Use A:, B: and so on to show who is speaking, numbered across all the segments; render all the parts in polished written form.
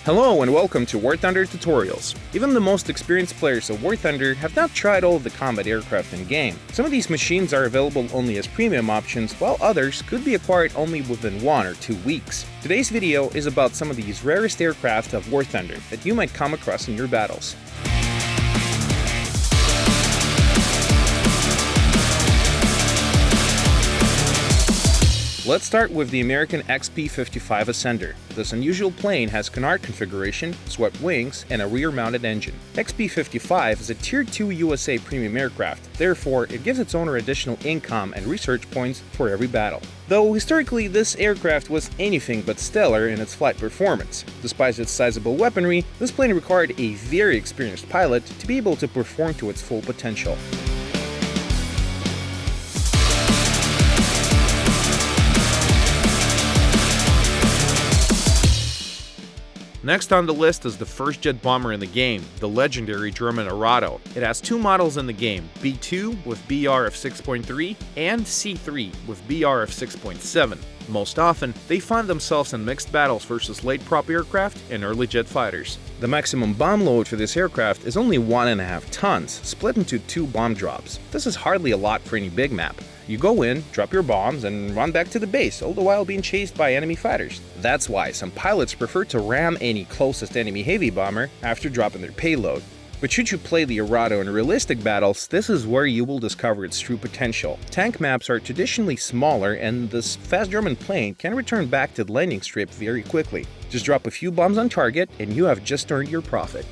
A: Hello and welcome to War Thunder Tutorials. Even the most experienced players of War Thunder have not tried all of the combat aircraft in-game. Some of these machines are available only as premium options, while others could be acquired only within 1 or 2 weeks. Today's video is about some of these rarest aircraft of War Thunder that you might come across in your battles. Let's start with the American XP-55 Ascender. This unusual plane has canard configuration, swept wings, and a rear-mounted engine. XP-55 is a Tier 2 USA premium aircraft, therefore it gives its owner additional income and research points for every battle. Though historically this aircraft was anything but stellar in its flight performance. Despite its sizable weaponry, this plane required a very experienced pilot to be able to perform to its full potential. Next on the list is the first jet bomber in the game, the legendary German Arado. It has 2 models in the game, B2 with BR of 6.3 and C3 with BR of 6.7. Most often, they find themselves in mixed battles versus late prop aircraft and early jet fighters. The maximum bomb load for this aircraft is only 1.5 tons, split into 2 bomb drops. This is hardly a lot for any big map. You go in, drop your bombs, and run back to the base, all the while being chased by enemy fighters. That's why some pilots prefer to ram any closest enemy heavy bomber after dropping their payload. But should you play the Arado in realistic battles, this is where you will discover its true potential. Tank maps are traditionally smaller, and this fast German plane can return back to the landing strip very quickly. Just drop a few bombs on target, and you have just earned your profit.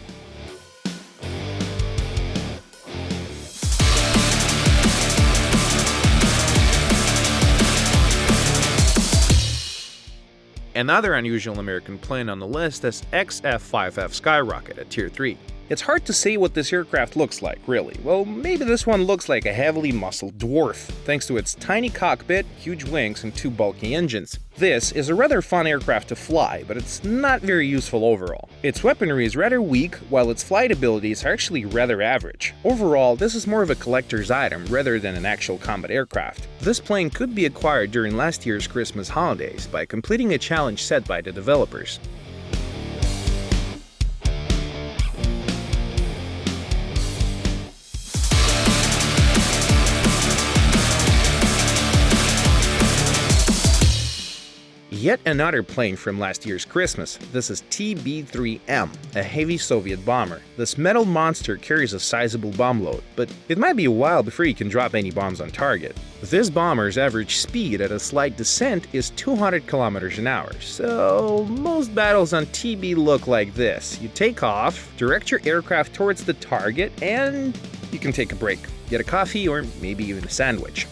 A: Another unusual American plane on the list is XF-5F Skyrocket at Tier 3. It's hard to say what this aircraft looks like, really. Well, maybe this one looks like a heavily muscled dwarf, thanks to its tiny cockpit, huge wings, and 2 bulky engines. This is a rather fun aircraft to fly, but it's not very useful overall. Its weaponry is rather weak, while its flight abilities are actually rather average. Overall, this is more of a collector's item rather than an actual combat aircraft. This plane could be acquired during last year's Christmas holidays by completing a challenge set by the developers. Yet another plane from last year's Christmas. This is TB3M, a heavy Soviet bomber. This metal monster carries a sizable bomb load, but it might be a while before you can drop any bombs on target. This bomber's average speed at a slight descent is 200 km an hour, so most battles on TB look like this. You take off, direct your aircraft towards the target, and you can take a break. Get a coffee or maybe even a sandwich.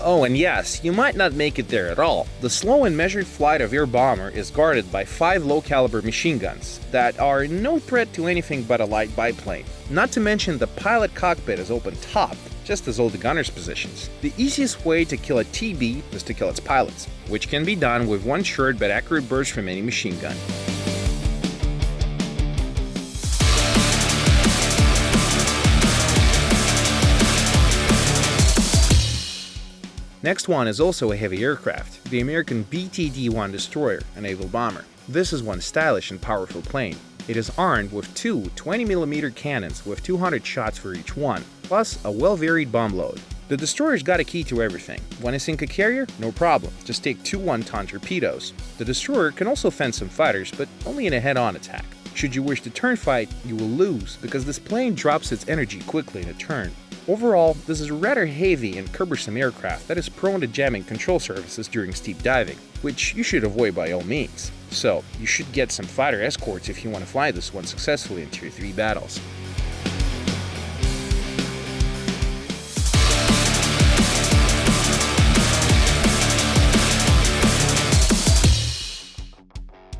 A: Oh, and yes, you might not make it there at all. The slow and measured flight of your bomber is guarded by 5 low-caliber machine guns that are no threat to anything but a light biplane. Not to mention the pilot cockpit is open-topped, just as all the gunners' positions. The easiest way to kill a TB is to kill its pilots, which can be done with one short but accurate burst from any machine gun. Next one is also a heavy aircraft, the American BTG1 Destroyer, a naval bomber. This is one stylish and powerful plane. It is armed with 2 20mm cannons with 200 shots for each one, plus a well-varied bomb load. The destroyer's got a key to everything. Want to sink a carrier? No problem, just take 2 1-ton torpedoes. The destroyer can also fend some fighters, but only in a head-on attack. Should you wish to turn fight, you will lose, because this plane drops its energy quickly in a turn. Overall, this is a rather heavy and cumbersome aircraft that is prone to jamming control surfaces during steep diving, which you should avoid by all means. So, you should get some fighter escorts if you want to fly this one successfully in Tier 3 battles.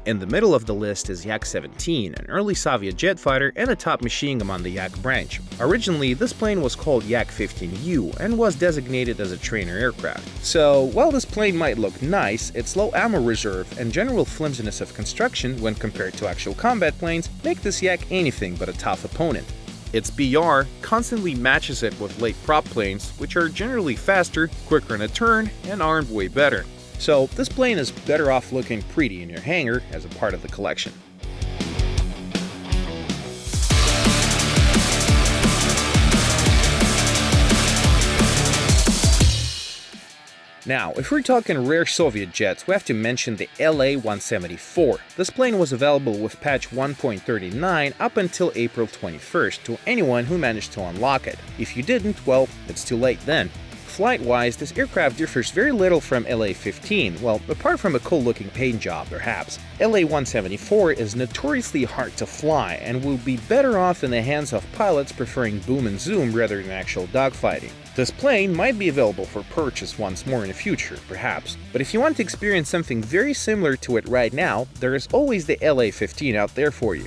A: In the middle of the list is Yak-17, an early Soviet jet fighter and a top machine gun on the Yak branch. Originally, this plane was called Yak-15U and was designated as a trainer aircraft. So, while this plane might look nice, its low ammo reserve and general flimsiness of construction when compared to actual combat planes make this Yak anything but a tough opponent. Its BR constantly matches it with late prop planes, which are generally faster, quicker in a turn, and armed way better. So this plane is better off looking pretty in your hangar as a part of the collection. Now, if we're talking rare Soviet jets, we have to mention the La-174. This plane was available with patch 1.39 up until April 21st to anyone who managed to unlock it. If you didn't, well, it's too late then. Flight-wise, this aircraft differs very little from La-15, well, apart from a cool-looking paint job, perhaps. La-174 is notoriously hard to fly and will be better off in the hands of pilots preferring boom and zoom rather than actual dogfighting. This plane might be available for purchase once more in the future, perhaps, but if you want to experience something very similar to it right now, there is always the La-15 out there for you.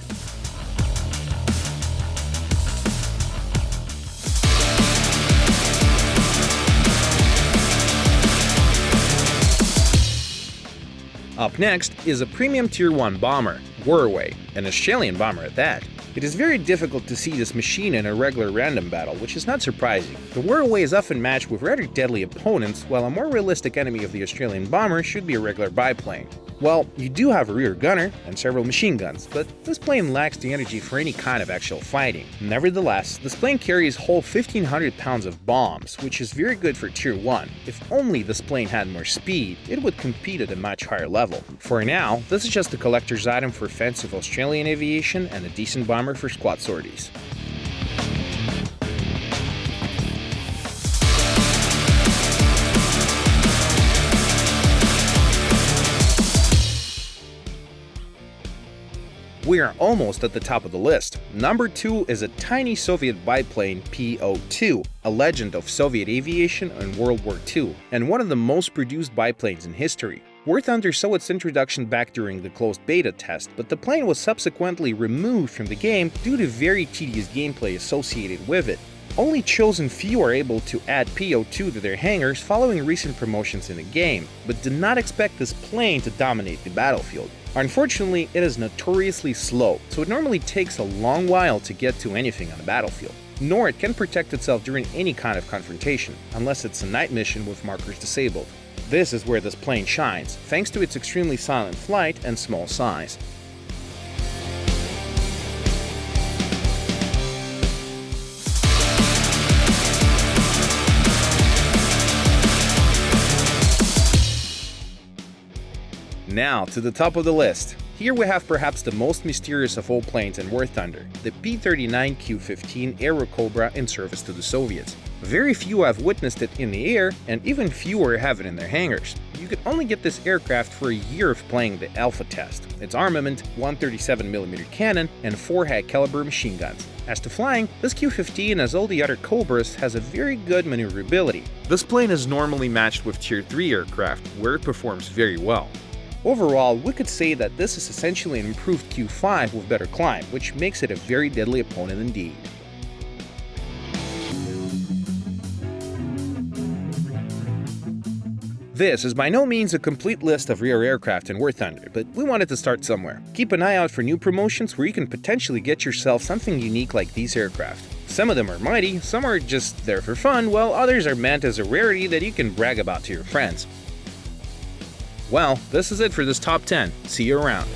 A: Up next is a premium Tier 1 bomber, Warway, an Australian bomber at that. It is very difficult to see this machine in a regular random battle, which is not surprising. The Warway is often matched with rather deadly opponents, while a more realistic enemy of the Australian bomber should be a regular biplane. Well, you do have a rear gunner and several machine guns, but this plane lacks the energy for any kind of actual fighting. Nevertheless, this plane carries whole 1,500 pounds of bombs, which is very good for Tier 1. If only this plane had more speed, it would compete at a much higher level. For now, this is just a collector's item for fans of Australian aviation and a decent bomber for squad sorties. We are almost at the top of the list. Number 2 is a tiny Soviet biplane Po-2, a legend of Soviet aviation in World War II, and one of the most produced biplanes in history. War Thunder saw its introduction back during the closed beta test, but the plane was subsequently removed from the game due to very tedious gameplay associated with it. Only chosen few are able to add Po-2 to their hangars following recent promotions in the game, but do not expect this plane to dominate the battlefield. Unfortunately, it is notoriously slow, so it normally takes a long while to get to anything on the battlefield. Nor it can protect itself during any kind of confrontation, unless it's a night mission with markers disabled. This is where this plane shines, thanks to its extremely silent flight and small size. Now to the top of the list. Here we have perhaps the most mysterious of all planes in War Thunder, the P-39Q-15 Airacobra in service to the Soviets. Very few have witnessed it in the air, and even fewer have it in their hangars. You could only get this aircraft for a year of playing the alpha test. Its armament, 137mm cannon, and 4 high-caliber machine guns. As to flying, this Q-15, as all the other Cobras, has a very good maneuverability. This plane is normally matched with Tier 3 aircraft, where it performs very well. Overall, we could say that this is essentially an improved Q5 with better climb, which makes it a very deadly opponent indeed. This is by no means a complete list of rare aircraft in War Thunder, but we wanted to start somewhere. Keep an eye out for new promotions where you can potentially get yourself something unique like these aircraft. Some of them are mighty, some are just there for fun, while others are meant as a rarity that you can brag about to your friends. Well, this is it for this top 10. See you around.